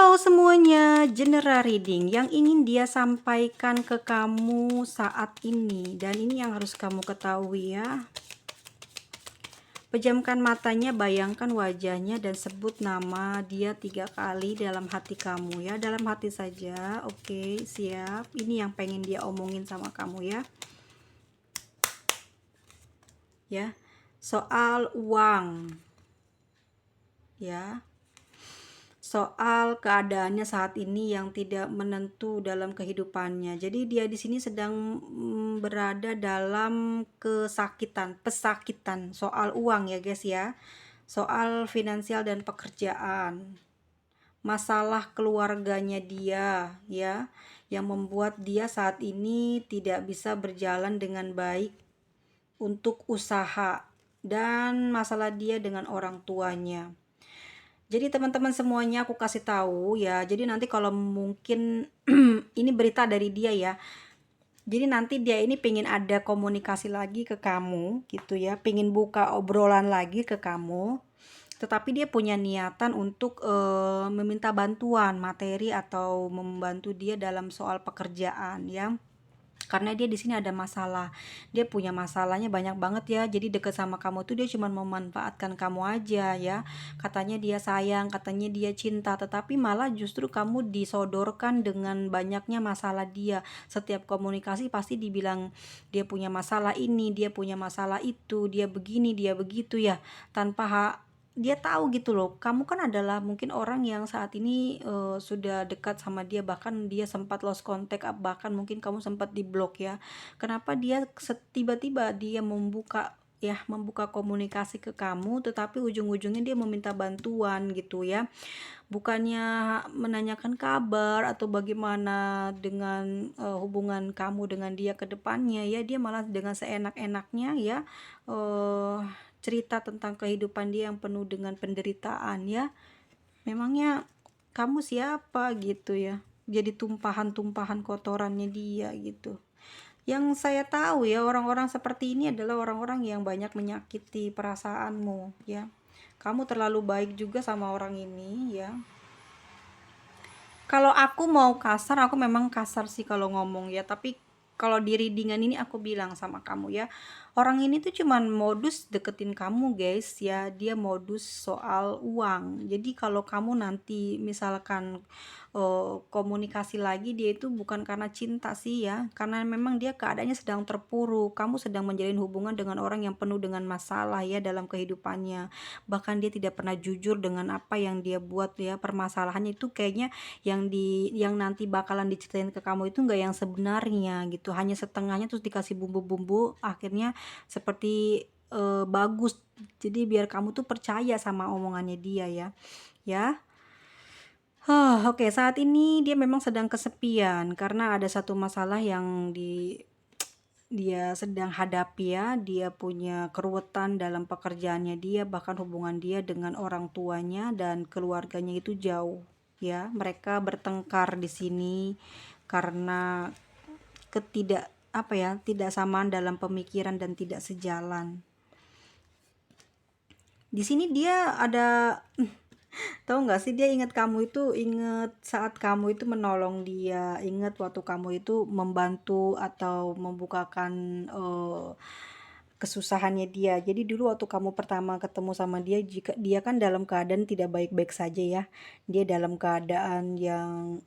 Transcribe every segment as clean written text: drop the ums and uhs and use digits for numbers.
Halo semuanya, general reading yang ingin dia sampaikan ke kamu saat ini, dan ini yang harus kamu ketahui ya. Pejamkan matanya, bayangkan wajahnya dan sebut nama dia 3 kali dalam hati kamu ya, dalam hati saja. Oke, siap. Ini yang pengen dia omongin sama kamu ya. Ya, soal uang. Ya. Soal keadaannya saat ini yang tidak menentu dalam kehidupannya. Jadi dia di sini sedang berada dalam pesakitan soal uang ya guys ya. Soal finansial dan pekerjaan. Masalah keluarganya dia ya, yang membuat dia saat ini tidak bisa berjalan dengan baik untuk usaha, dan masalah dia dengan orang tuanya. Jadi teman-teman semuanya aku kasih tahu ya. Jadi nanti kalau mungkin ini berita dari dia ya. Jadi nanti dia ini pengen ada komunikasi lagi ke kamu gitu ya. Pengen buka obrolan lagi ke kamu. Tetapi dia punya niatan untuk meminta bantuan materi atau membantu dia dalam soal pekerjaan ya. Karena dia di sini ada masalah, dia punya masalahnya banyak banget ya. Jadi deket sama kamu tuh dia cuma memanfaatkan kamu aja ya. Katanya dia sayang, katanya dia cinta, tetapi malah justru kamu disodorkan dengan banyaknya masalah dia. Setiap komunikasi pasti dibilang dia punya masalah ini, dia punya masalah itu, dia begini, dia begitu ya, tanpa dia tahu gitu loh. Kamu kan adalah mungkin orang yang saat ini sudah dekat sama dia, bahkan dia sempat lost contact, bahkan mungkin kamu sempat diblok ya. Kenapa dia tiba-tiba dia membuka komunikasi ke kamu, tetapi ujung-ujungnya dia meminta bantuan gitu ya. Bukannya menanyakan kabar atau bagaimana dengan hubungan kamu dengan dia ke depannya ya, dia malah dengan seenak-enaknya ya cerita tentang kehidupan dia yang penuh dengan penderitaan ya. Memangnya kamu siapa gitu ya, jadi tumpahan-tumpahan kotorannya dia gitu. Yang saya tahu ya, orang-orang seperti ini adalah orang-orang yang banyak menyakiti perasaanmu ya. Kamu terlalu baik juga sama orang ini ya. Kalau aku mau kasar, aku memang kasar sih kalau ngomong ya, tapi kalau di readingan ini aku bilang sama kamu ya, orang ini tuh cuman modus deketin kamu guys ya. Dia modus soal uang. Jadi kalau kamu nanti misalkan komunikasi lagi, dia itu bukan karena cinta sih ya, karena memang dia keadaannya sedang terpuruk. Kamu sedang menjalin hubungan dengan orang yang penuh dengan masalah ya dalam kehidupannya. Bahkan dia tidak pernah jujur dengan apa yang dia buat ya. Permasalahannya itu kayaknya yang nanti bakalan diceritain ke kamu itu enggak yang sebenarnya gitu, hanya setengahnya, terus dikasih bumbu-bumbu akhirnya seperti bagus. Jadi biar kamu tuh percaya sama omongannya dia ya. Ya. Oke, saat ini dia memang sedang kesepian karena ada satu masalah yang dia sedang hadapi ya. Dia punya keruwetan dalam pekerjaannya dia, bahkan hubungan dia dengan orang tuanya dan keluarganya itu jauh ya. Mereka bertengkar di sini karena tidak samaan dalam pemikiran dan tidak sejalan. Di sini dia ada tahu nggak sih, dia ingat kamu itu, ingat saat kamu itu menolong dia, ingat waktu kamu itu membantu atau membukakan kesusahannya dia. Jadi dulu waktu kamu pertama ketemu sama dia, jika dia kan dalam keadaan tidak baik-baik saja ya. Dia dalam keadaan yang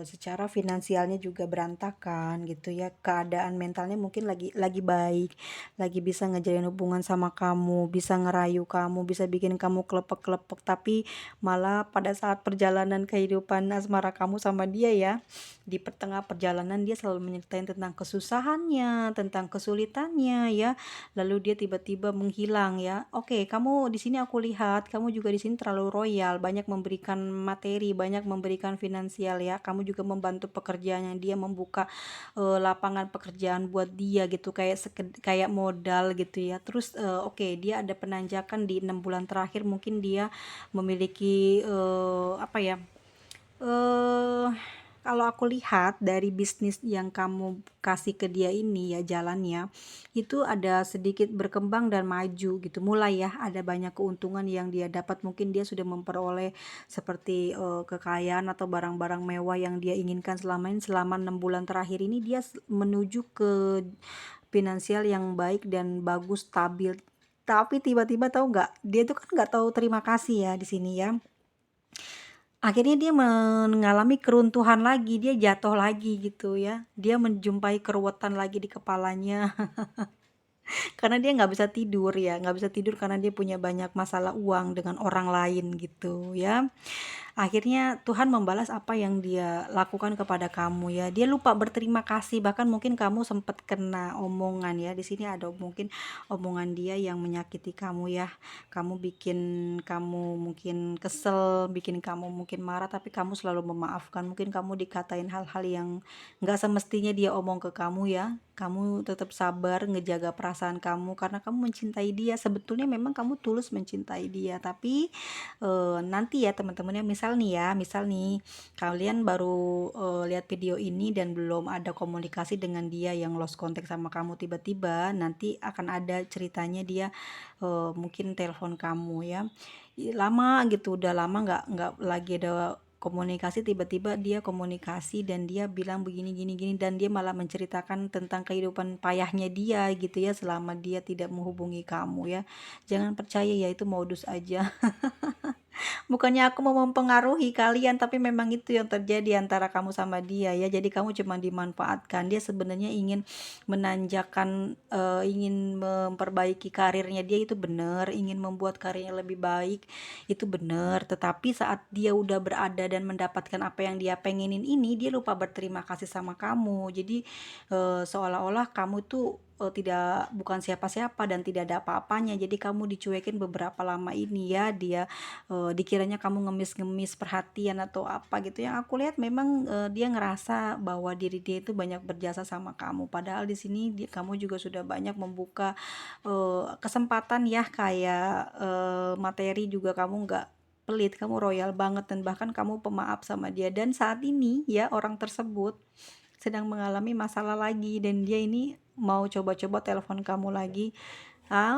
secara finansialnya juga berantakan gitu ya. Keadaan mentalnya mungkin lagi baik, lagi bisa ngejalin hubungan sama kamu, bisa ngerayu kamu, bisa bikin kamu klepek-klepek, tapi malah pada saat perjalanan kehidupan asmara kamu sama dia ya, di tengah perjalanan dia selalu menyertain tentang kesusahannya, tentang kesulitannya ya. Lalu dia tiba-tiba menghilang ya. Oke, kamu di sini aku lihat kamu juga di sini terlalu royal, banyak memberikan materi, banyak memberikan finansial ya. Kamu juga membantu pekerjaannya dia, membuka lapangan pekerjaan buat dia gitu, kayak modal gitu ya. Terus oke, dia ada penanjakan di 6 bulan terakhir, mungkin dia memiliki apa ya? kalau aku lihat dari bisnis yang kamu kasih ke dia ini ya jalannya, itu ada sedikit berkembang dan maju gitu. Mulai ya ada banyak keuntungan yang dia dapat. Mungkin dia sudah memperoleh seperti kekayaan atau barang-barang mewah yang dia inginkan selama ini. Selama 6 bulan terakhir ini dia menuju ke finansial yang baik dan bagus, stabil. Tapi tiba-tiba tahu nggak, dia itu kan nggak tahu terima kasih ya di sini ya. Akhirnya dia mengalami keruntuhan lagi, dia jatuh lagi gitu ya. Dia menjumpai keruwetan lagi di kepalanya karena dia nggak bisa tidur ya, nggak bisa tidur karena dia punya banyak masalah uang dengan orang lain gitu ya. Akhirnya Tuhan membalas apa yang dia lakukan kepada kamu ya. Dia lupa berterima kasih, bahkan mungkin kamu sempat kena omongan ya. Di sini ada mungkin omongan dia yang menyakiti kamu ya. Kamu bikin kamu mungkin kesel, bikin kamu mungkin marah, tapi kamu selalu memaafkan. Mungkin kamu dikatain hal-hal yang nggak semestinya dia omong ke kamu ya. Kamu tetap sabar ngejaga perasaan kamu karena kamu mencintai dia. Sebetulnya memang kamu tulus mencintai dia, tapi nanti ya teman-teman ya, misal nih kalian baru lihat video ini dan belum ada komunikasi dengan dia yang lost contact sama kamu, tiba-tiba nanti akan ada ceritanya dia mungkin telepon kamu ya. Lama gitu, udah lama nggak lagi ada komunikasi, tiba-tiba dia komunikasi dan dia bilang begini gini gini, dan dia malah menceritakan tentang kehidupan payahnya dia gitu ya selama dia tidak menghubungi kamu ya. Jangan percaya ya, itu modus aja. Bukannya aku mau mempengaruhi kalian, tapi memang itu yang terjadi antara kamu sama dia ya. Jadi kamu cuma dimanfaatkan. Dia sebenarnya ingin menanjakan, ingin memperbaiki karirnya dia, itu benar, ingin membuat karirnya lebih baik, itu benar. Tetapi saat dia udah berada dan mendapatkan apa yang dia pengenin ini, dia lupa berterima kasih sama kamu. Jadi seolah-olah kamu tuh tidak, bukan siapa-siapa dan tidak ada apa-apanya. Jadi kamu dicuekin beberapa lama ini ya. Dia dikiranya kamu ngemis-ngemis perhatian atau apa gitu. Yang aku lihat memang dia ngerasa bahwa diri dia itu banyak berjasa sama kamu, padahal di sini kamu juga sudah banyak membuka kesempatan ya, kayak materi juga kamu nggak pelit, kamu royal banget, dan bahkan kamu pemaaf sama dia. Dan saat ini ya orang tersebut sedang mengalami masalah lagi dan dia ini mau coba-coba telepon kamu lagi.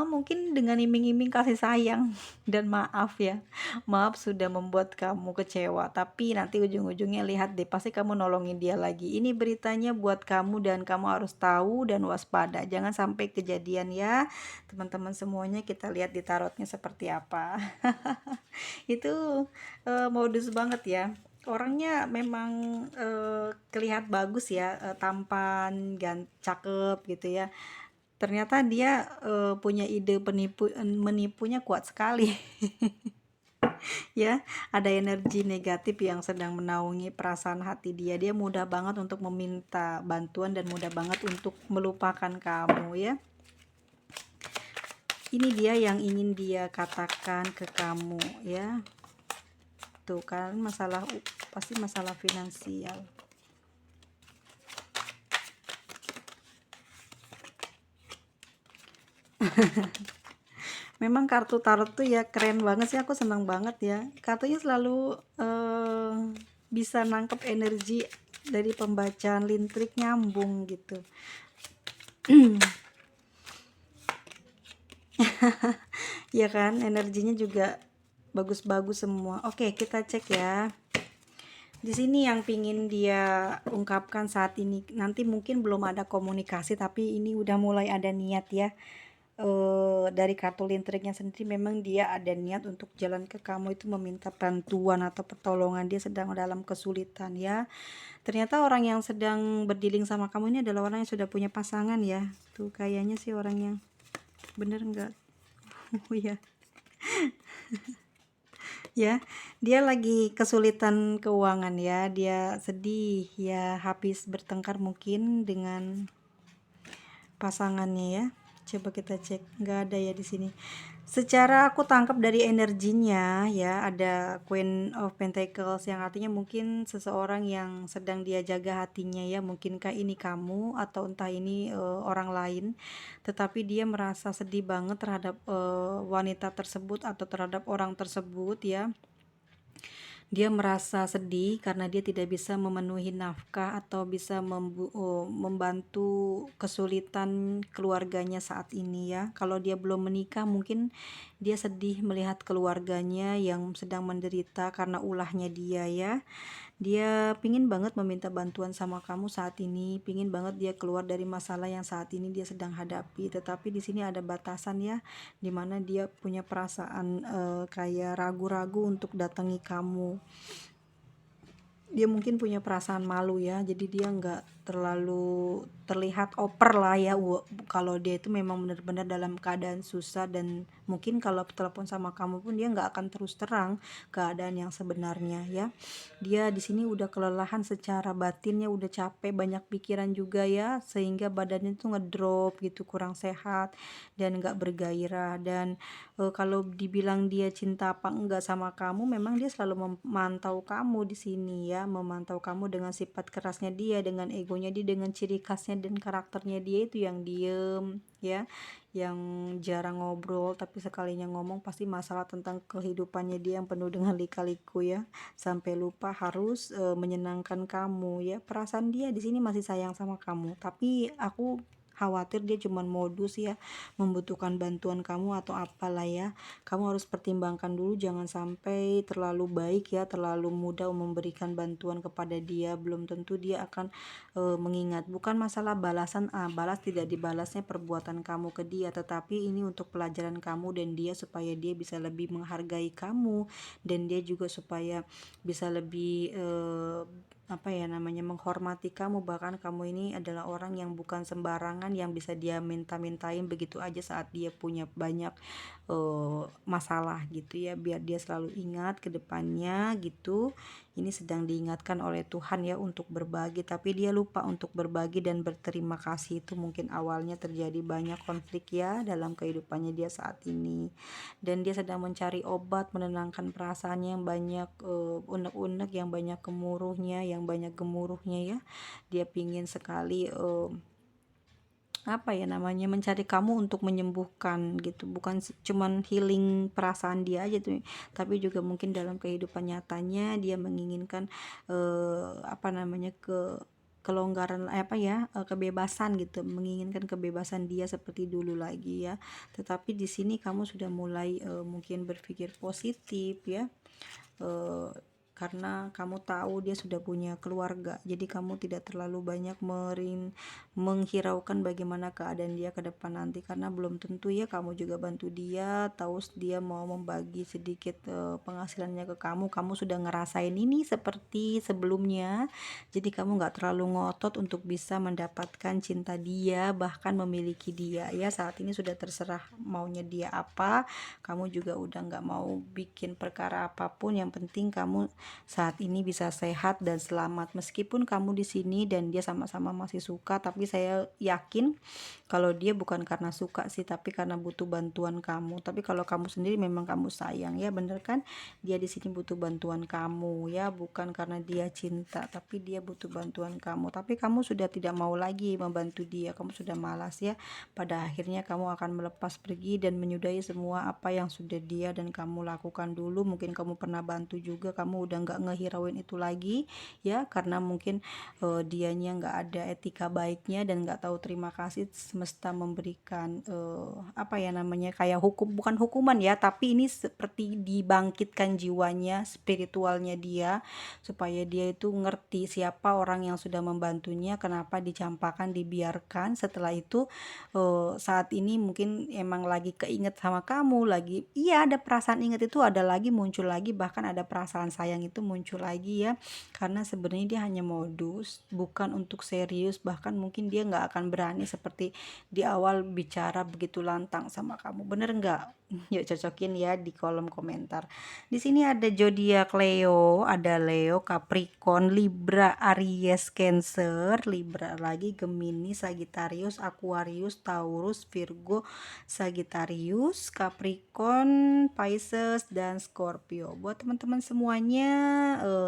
Mungkin dengan iming-iming kasih sayang dan maaf ya. Maaf sudah membuat kamu kecewa, tapi nanti ujung-ujungnya lihat deh, pasti kamu nolongin dia lagi. Ini beritanya buat kamu dan kamu harus tahu dan waspada. Jangan sampai kejadian ya. Teman-teman semuanya, kita lihat di tarotnya seperti apa. Itu modus banget ya. Orangnya memang kelihat bagus ya, tampan, cakep gitu ya. Ternyata dia punya ide menipunya kuat sekali. Ya, ada energi negatif yang sedang menaungi perasaan hati dia. Dia mudah banget untuk meminta bantuan dan mudah banget untuk melupakan kamu ya. Ini dia yang ingin dia katakan ke kamu ya. Tuh kan, pasti masalah finansial. Memang kartu tarot tuh ya keren banget sih, aku senang banget ya. Kartunya selalu bisa nangkep energi dari pembacaan lintrik, nyambung gitu. Ya kan, energinya juga bagus-bagus semua. Oke, kita cek ya. Di sini yang pingin dia ungkapkan saat ini, nanti mungkin belum ada komunikasi, tapi ini udah mulai ada niat ya. Dari kartu lintriknya sendiri memang dia ada niat untuk jalan ke kamu, itu meminta bantuan atau pertolongan. Dia sedang dalam kesulitan ya. Ternyata orang yang sedang berdealing sama kamu ini adalah orang yang sudah punya pasangan ya. Tuh kayaknya sih orangnya. Bener nggak? Oh ya. Ya, dia lagi kesulitan keuangan ya. Dia sedih ya, habis bertengkar mungkin dengan pasangannya ya. Coba kita cek, nggak ada ya di sini. Secara aku tangkap dari energinya ya, ada Queen of Pentacles yang artinya mungkin seseorang yang sedang dia jaga hatinya ya. Mungkinkah ini kamu atau entah ini orang lain, tetapi dia merasa sedih banget terhadap wanita tersebut atau terhadap orang tersebut ya. Dia merasa sedih karena dia tidak bisa memenuhi nafkah atau bisa membantu kesulitan keluarganya saat ini ya. Kalau dia belum menikah mungkin dia sedih melihat keluarganya yang sedang menderita karena ulahnya dia ya. Dia pingin banget meminta bantuan sama kamu saat ini, pingin banget dia keluar dari masalah yang saat ini dia sedang hadapi. Tetapi di sini ada batasan ya, dimana dia punya perasaan kayak ragu-ragu untuk datangi kamu. Dia mungkin punya perasaan malu ya, jadi dia nggak terlalu terlihat oper lah ya. Kalau dia itu memang benar-benar dalam keadaan susah, dan mungkin kalau telepon sama kamu pun dia nggak akan terus terang keadaan yang sebenarnya ya. Dia di sini udah kelelahan secara batinnya, udah capek, banyak pikiran juga ya, sehingga badannya tuh ngedrop gitu, kurang sehat dan nggak bergairah. Dan kalau dibilang dia cinta apa enggak sama kamu, memang dia selalu memantau kamu di sini ya, memantau kamu dengan sifat kerasnya dia, dengan egonya dia, dengan ciri khasnya dan karakternya dia itu yang diem ya, yang jarang ngobrol, tapi sekalinya ngomong pasti masalah tentang kehidupannya dia yang penuh dengan lika-liku ya, sampai lupa harus menyenangkan kamu ya. Perasaan dia di sini masih sayang sama kamu, tapi aku khawatir dia cuman modus ya, membutuhkan bantuan kamu atau apalah ya. Kamu harus pertimbangkan dulu, jangan sampai terlalu baik ya, terlalu mudah memberikan bantuan kepada dia. Belum tentu dia akan mengingat. Bukan masalah balasan, balas tidak dibalasnya perbuatan kamu ke dia, tetapi ini untuk pelajaran kamu dan dia, supaya dia bisa lebih menghargai kamu, dan dia juga supaya bisa lebih apa ya namanya, menghormati kamu. Bahkan kamu ini adalah orang yang bukan sembarangan yang bisa dia minta-mintain begitu aja saat dia punya banyak masalah gitu ya. Biar dia selalu ingat ke depannya gitu, ini sedang diingatkan oleh Tuhan ya untuk berbagi, tapi dia lupa untuk berbagi dan berterima kasih. Itu mungkin awalnya terjadi banyak konflik ya dalam kehidupannya dia saat ini, dan dia sedang mencari obat menenangkan perasaannya yang banyak unek-unek, yang banyak gemuruhnya ya. Dia pingin sekali apa ya namanya, mencari kamu untuk menyembuhkan gitu, bukan cuman healing perasaan dia aja tuh, tapi juga mungkin dalam kehidupan nyatanya dia menginginkan apa namanya, kelonggaran apa ya, kebebasan gitu, menginginkan kebebasan dia seperti dulu lagi ya. Tetapi di sini kamu sudah mulai mungkin berpikir positif ya, eh, karena kamu tahu dia sudah punya keluarga, jadi kamu tidak terlalu banyak menghiraukan bagaimana keadaan dia ke depan nanti, karena belum tentu ya kamu juga bantu dia, tahu dia mau membagi sedikit penghasilannya ke kamu. Kamu sudah ngerasain ini seperti sebelumnya, jadi kamu nggak terlalu ngotot untuk bisa mendapatkan cinta dia, bahkan memiliki dia ya. Saat ini sudah terserah maunya dia apa, kamu juga udah nggak mau bikin perkara apapun, yang penting kamu saat ini bisa sehat dan selamat. Meskipun kamu di sini dan dia sama-sama masih suka, tapi saya yakin kalau dia bukan karena suka sih, tapi karena butuh bantuan kamu. Tapi kalau kamu sendiri memang kamu sayang ya, bener kan? Dia di sini butuh bantuan kamu ya, bukan karena dia cinta, tapi dia butuh bantuan kamu. Tapi kamu sudah tidak mau lagi membantu dia, kamu sudah malas ya. Pada akhirnya kamu akan melepas pergi dan menyudahi semua apa yang sudah dia dan kamu lakukan dulu. Mungkin kamu pernah bantu juga, kamu udah nggak ngehirauin itu lagi ya, karena mungkin dianya nggak ada etika baiknya dan nggak tahu terima kasih. Semesta memberikan apa ya namanya, kayak bukan hukuman ya, tapi ini seperti dibangkitkan jiwanya, spiritualnya dia, supaya dia itu ngerti siapa orang yang sudah membantunya, kenapa dicampakkan, dibiarkan. Setelah itu saat ini mungkin emang lagi keinget sama kamu lagi, iya ada perasaan inget itu ada lagi, muncul lagi, bahkan ada perasaan sayang itu muncul lagi ya, karena sebenarnya dia hanya modus, bukan untuk serius. Bahkan mungkin dia nggak akan berani seperti di awal bicara begitu lantang sama kamu, bener nggak? Yuk cocokin ya di kolom komentar. Di sini ada zodiak Leo, ada Leo, Capricorn, Libra, Aries, Cancer, Libra lagi, Gemini, Sagittarius, Aquarius, Taurus, Virgo, Sagittarius, Capricorn, Pisces, dan Scorpio. Buat teman-teman semuanya,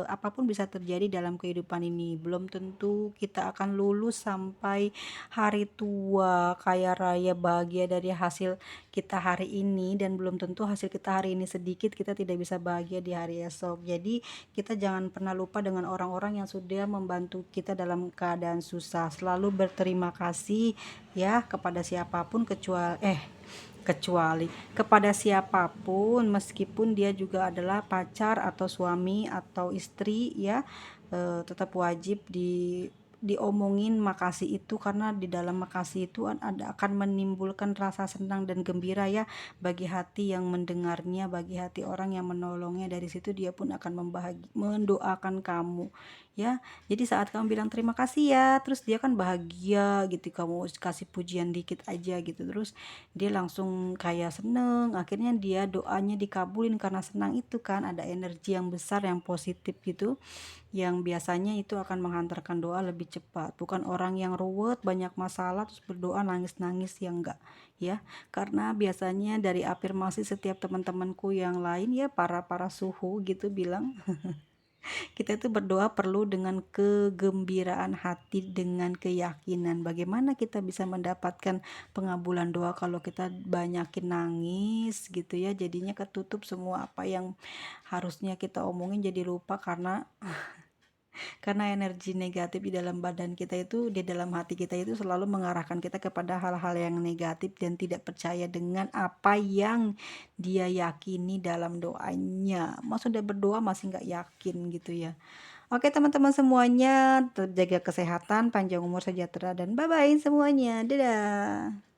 apapun bisa terjadi dalam kehidupan ini. Belum tentu kita akan lulus sampai hari tua, kaya raya, bahagia dari hasil kita hari ini ini, dan belum tentu hasil kita hari ini sedikit kita tidak bisa bahagia di hari esok. Jadi kita jangan pernah lupa dengan orang-orang yang sudah membantu kita dalam keadaan susah. Selalu berterima kasih ya kepada siapapun, kecuali kepada siapapun, meskipun dia juga adalah pacar atau suami atau istri ya, tetap wajib diomongin makasih itu, karena di dalam makasih itu akan menimbulkan rasa senang dan gembira ya bagi hati yang mendengarnya, bagi hati orang yang menolongnya. Dari situ dia pun akan mendoakan kamu ya. Jadi saat kamu bilang terima kasih ya, terus dia kan bahagia gitu, kamu kasih pujian dikit aja gitu, terus dia langsung kayak seneng, akhirnya dia doanya dikabulin. Karena senang itu kan ada energi yang besar yang positif gitu, yang biasanya itu akan menghantarkan doa lebih cepat. Bukan orang yang ruwet banyak masalah terus berdoa nangis-nangis, yang enggak ya. Karena biasanya dari afirmasi setiap teman-temanku yang lain ya, para suhu gitu bilang, kita itu berdoa perlu dengan kegembiraan hati, dengan keyakinan. Bagaimana kita bisa mendapatkan pengabulan doa kalau kita banyakin nangis gitu ya, jadinya ketutup semua apa yang harusnya kita omongin, jadi lupa karena energi negatif di dalam badan kita itu, di dalam hati kita itu selalu mengarahkan kita kepada hal-hal yang negatif dan tidak percaya dengan apa yang dia yakini dalam doanya. Mas sudah berdoa masih nggak yakin gitu ya. Oke teman-teman semuanya, tetap jaga kesehatan, panjang umur sejahtera, dan bye-bye semuanya. Dadah.